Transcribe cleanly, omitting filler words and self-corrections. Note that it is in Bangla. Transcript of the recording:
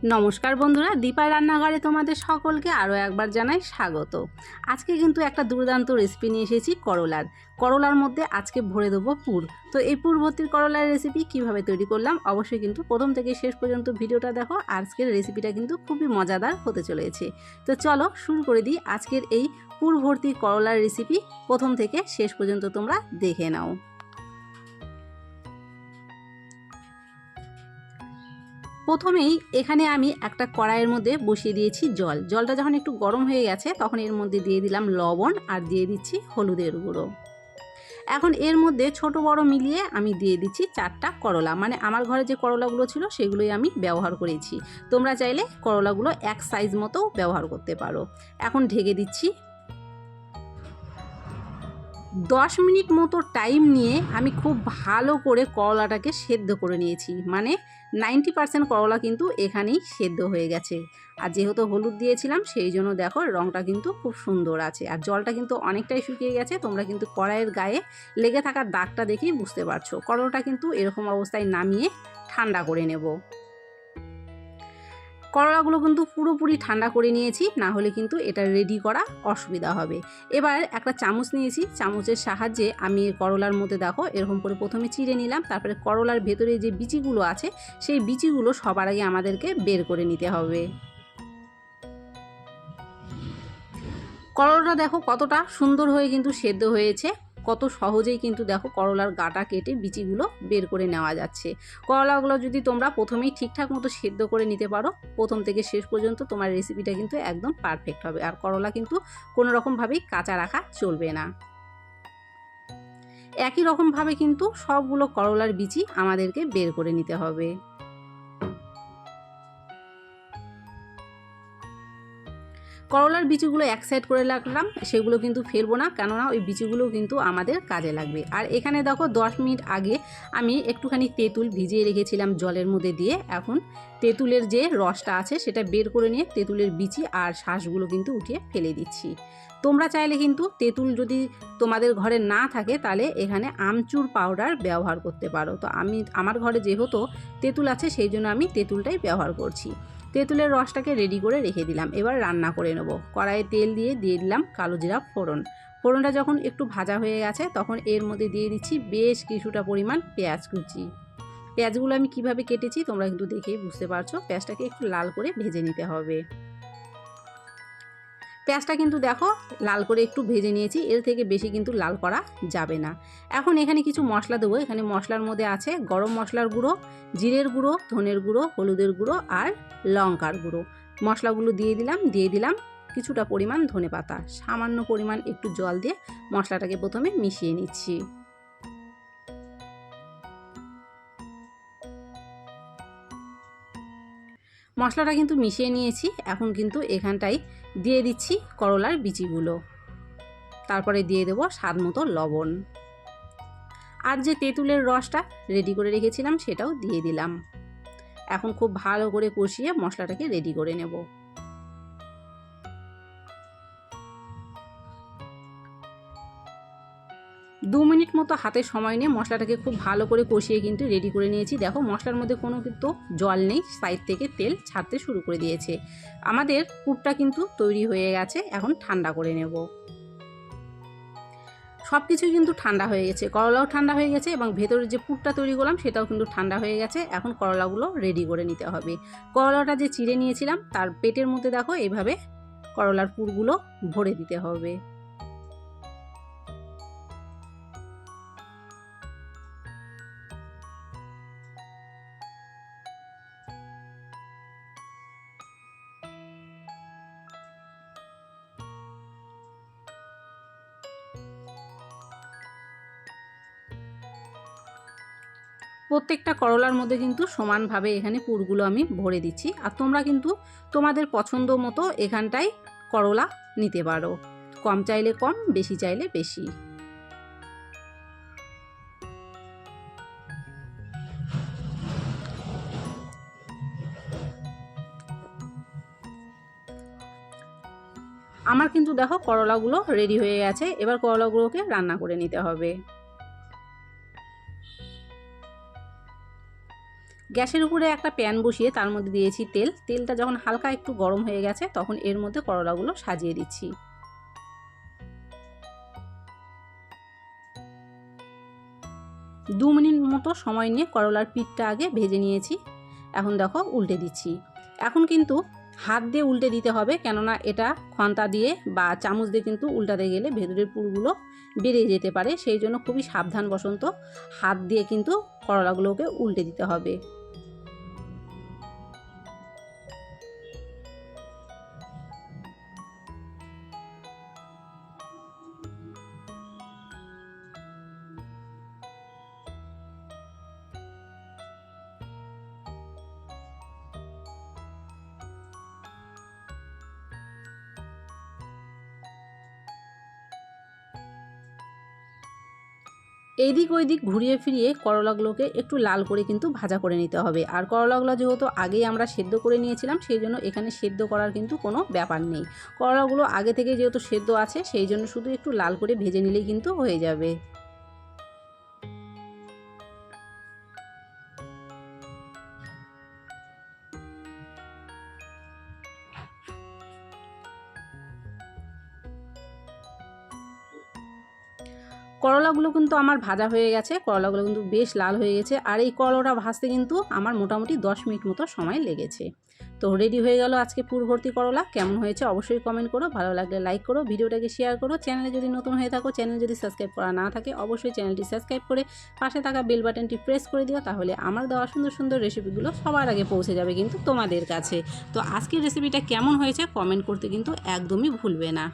নমস্কার বন্ধুরা, দীপার রান্নাঘরে তোমাদের সকলকে আরও একবার জানাই স্বাগত। আজকে কিন্তু একটা দুর্দান্ত রেসিপি নিয়ে এসেছি করলার মধ্যে আজকে ভরে দেবো পুর। তো এই পুর ভর্তির করলার রেসিপি কিভাবে তৈরি করলাম অবশ্যই কিন্তু প্রথম থেকে শেষ পর্যন্ত ভিডিওটা দেখো। আজকের রেসিপিটা কিন্তু খুবই মজাদার হতে চলেছে। তো চলো শুরু করে দিই আজকের এই পুর ভর্তি করলার রেসিপি। প্রথম থেকে শেষ পর্যন্ত তোমরা দেখে নাও। প্রথমেই এখানে আমি একটা কড়াইয়ের মধ্যে বসিয়ে দিয়েছি জলটা যখন একটু গরম হয়ে গেছে তখন এর মধ্যে দিয়ে দিলাম লবণ আর দিয়ে দিচ্ছি হলুদের গুঁড়ো। এখন এর মধ্যে ছোট বড় মিলিয়ে আমি দিয়ে দিচ্ছি 4টা করলা, মানে আমার ঘরে যে করলাগুলো ছিল সেগুলোই আমি ব্যবহার করেছি। তোমরা চাইলে করলাগুলো এক সাইজ মতো ব্যবহার করতে পারো। এখন ঢেকে দিচ্ছি। 10 মিনিট মতো টাইম নিয়ে আমি খুব ভালো করে করলাটাকে সেদ্ধ করে নিয়েছি, মানে 90% করলা কিন্তু এখানেই সেদ্ধ হয়ে গেছে। আর যেহেতু হলুদ দিয়েছিলাম সেই জন্য দেখো রঙটা কিন্তু খুব সুন্দর আছে। আর জলটা কিন্তু অনেকটাই শুকিয়ে গেছে। তোমরা কিন্তু কড়াইয়ের গায়ে লেগে থাকা দাগটা দেখেই বুঝতে পারছো। করলাটা কিন্তু এরকম অবস্থায় নামিয়ে ঠান্ডা করে নেব। করলাগুলো কিন্তু পুরোপুরি ঠান্ডা করে নিয়েছি, না হলে কিন্তু এটা রেডি করা অসুবিধা হবে। এবার একটা চামচ নিয়েছি, চামচের সাহায্যে আমি করলার মধ্যে দেখো এরকম করে প্রথমে চিড়ে নিলাম। তারপরে করলার ভেতরে যে বিচিগুলো আছে সেই বিচিগুলো সবার আগে আমাদেরকে বের করে নিতে হবে। করলাটা দেখো কতটা সুন্দর হয়ে কিন্তু সেদ্ধ হয়েছে, কত সহজেই কিন্তু দেখো করলার গাটা কেটে বিচিগুলো বের করে নেওয়া যাচ্ছে। করলাগুলো যদি তোমরা প্রথমেই ঠিকঠাক মতো সেদ্ধ করে নিতে পারো, প্রথম থেকে শেষ পর্যন্ত তোমার রেসিপিটা কিন্তু একদম পারফেক্ট হবে। আর করলা কিন্তু কোনো রকমভাবেই কাঁচা রাখা চলবে না। একই রকমভাবে কিন্তু সবগুলো করলার বিচি আমাদেরকে বের করে নিতে হবে। করলার বিচিগুলো এক সাইড করে রাখলাম, সেগুলো কিন্তু ফেলবো না, কেননা ওই বিচিগুলো কিন্তু আমাদের কাজে লাগবে। আর এখানে দেখো 10 মিনিট আগে আমি একটুখানি তেঁতুল ভিজিয়ে রেখেছিলাম জলের মধ্যে দিয়ে। এখন তেঁতুলের যে রসটা আছে সেটা বের করে নিয়ে তেঁতুলের বিচি আর শাঁসগুলো কিন্তু উঠিয়ে ফেলে দিচ্ছি। তোমরা চাইলে কিন্তু তেঁতুল যদি তোমাদের ঘরে না থাকে তাহলে এখানে আমচুর পাউডার ব্যবহার করতে পারো। তো আমার ঘরে যেহেতু তেঁতুল আছে সেই জন্য আমি তেঁতুলটাই ব্যবহার করছি। তেঁতুলের রসটাকে রেডি করে রেখে দিলাম। এবার রান্না করে নেব। কড়াইয়ে তেল দিয়ে দিলাম কালো জিরা ফোড়ন। ফোড়নটা যখন একটু ভাজা হয়ে গেছে তখন এর মধ্যে দিয়ে দিচ্ছি বেশ কিছুটা পরিমাণ পেঁয়াজ কুচি। পেঁয়াজগুলো আমি কিভাবে কেটেছি তোমরা কিন্তু দেখেই বুঝতে পারছো। পেঁয়াজটাকে একটু লাল করে ভেজে নিতে হবে। পেঁয়াজটা কিন্তু দেখো লাল করে একটু ভেজে নিয়েছি, এর থেকে বেশি কিন্তু লাল করা যাবে না। এখন এখানে কিছু মশলা দেবো। এখানে মশলার মধ্যে আছে গরম মশলার গুঁড়ো, জিরের গুঁড়ো, ধনের গুঁড়ো, হলুদের গুঁড়ো আর লঙ্কার গুঁড়ো। মশলাগুলো দিয়ে দিলাম কিছুটা পরিমাণ ধনেপাতা। সামান্য পরিমাণ একটু জল দিয়ে মশলাটাকে প্রথমে মিশিয়ে নিচ্ছি। মশলাটা কিন্তু মিশিয়ে নিয়েছি। এখন কিন্তু এখানটাই দিয়ে দিচ্ছি করলার বিচিগুলো। তারপরে দিয়ে দেবো স্বাদ মতো লবণ। আর যে তেঁতুলের রসটা রেডি করে রেখেছিলাম সেটাও দিয়ে দিলাম। এখন খুব ভালো করে কষিয়ে মশলাটাকে রেডি করে নেব। দু মিনিট মতো হাতে সময় নিয়ে মশলাটাকে খুব ভালো করে কষিয়ে কিন্তু রেডি করে নিয়েছি। দেখো মশলার মধ্যে কোনো কিন্তু জল নেই, সাইড থেকে তেল ছাড়তে শুরু করে দিয়েছে। আমাদের পুরটা কিন্তু তৈরি হয়ে গেছে। এখন ঠান্ডা করে নেব। সব কিছুই কিন্তু ঠান্ডা হয়ে গেছে, করলাও ঠান্ডা হয়ে গেছে এবং ভেতরে যে পুরটা তৈরি করলাম সেটাও কিন্তু ঠান্ডা হয়ে গেছে। এখন করলাগুলো রেডি করে নিতে হবে। করলাটা যে চিড়ে নিয়েছিলাম তার পেটের মধ্যে দেখো এইভাবে করলার পুরগুলো ভরে দিতে হবে। প্রত্যেকটা করলার মধ্যে কিন্তু সমানভাবে এখানে পুরগুলো আমি ভরে দিচ্ছি। আর তোমরা কিন্তু তোমাদের পছন্দ মতো এখানটায় করলা নিতে পারো, কম চাইলে কম, বেশি চাইলে বেশি। আমার কিন্তু দেখো করলাগুলো রেডি হয়ে গেছে। এবার করলাগুলোকে রান্না করে নিতে হবে। গ্যাসের উপরে একটা প্যান বসিয়ে তার মধ্যে দিয়েছি তেল। তেলটা যখন হালকা একটু গরম হয়ে গেছে তখন এর মধ্যে করলাগুলো সাজিয়ে দিচ্ছি। 2 মিনিট মতো সময় নিয়ে করলার পিঠটা আগে ভেজে নিয়েছি। এখন দেখো উল্টে দিচ্ছি। এখন কিন্তু হাত দিয়ে উল্টে দিতে হবে, কেননা এটা খন্তা দিয়ে বা চামচ দিয়ে কিন্তু উল্টাতে গেলে ভেতরের পুরগুলো বেরিয়ে যেতে পারে। সেই জন্য খুবই সাবধান বশত হাত দিয়ে কিন্তু করলাগুলোকে উল্টে দিতে হবে। এইদিক ওইদিক ঘুরিয়ে ফিরিয়ে করলাগুলোকে একটু লাল করে কিন্তু ভাজা করে নিতে হবে। আর করলাগুলো যেহেতু আগেই আমরা সেদ্ধ করে নিয়েছিলাম সেই জন্য এখানে সেদ্ধ করার কিন্তু কোনো ব্যাপার নেই। করলাগুলো আগে থেকে যেহেতু সেদ্ধ আছে সেই জন্য শুধু একটু লাল করে ভেজে নিলেই কিন্তু হয়ে যাবে। করলাগুলো কিন্তু আমার ভাজা হয়ে গেছে, করলাগুলো কিন্তু বেশ লাল হয়ে গেছে। আর এই করলাটা ভাজতে কিন্তু আমার মোটামুটি 10 মিনিট মতো সময় লেগেছে। তো রেডি হয়ে গেল আজকে পুরভর্তি করলা। কেমন হয়েছে অবশ্যই কমেন্ট করো, ভালো লাগলে লাইক করো, ভিডিওটাকে শেয়ার করো। চ্যানেলে যদি নতুন হয়ে থাকো, চ্যানেল যদি সাবস্ক্রাইব করা না থাকে অবশ্যই চ্যানেলটি সাবস্ক্রাইব করে পাশে থাকা বেল বাটনটি প্রেস করে দিও, তাহলে আমার দেওয়া সুন্দর সুন্দর রেসিপিগুলো সবার আগে পৌঁছে যাবে কিন্তু তোমাদের কাছে। তো আজকের রেসিপিটা কেমন হয়েছে কমেন্ট করতে কিন্তু একদমই ভুলবে না।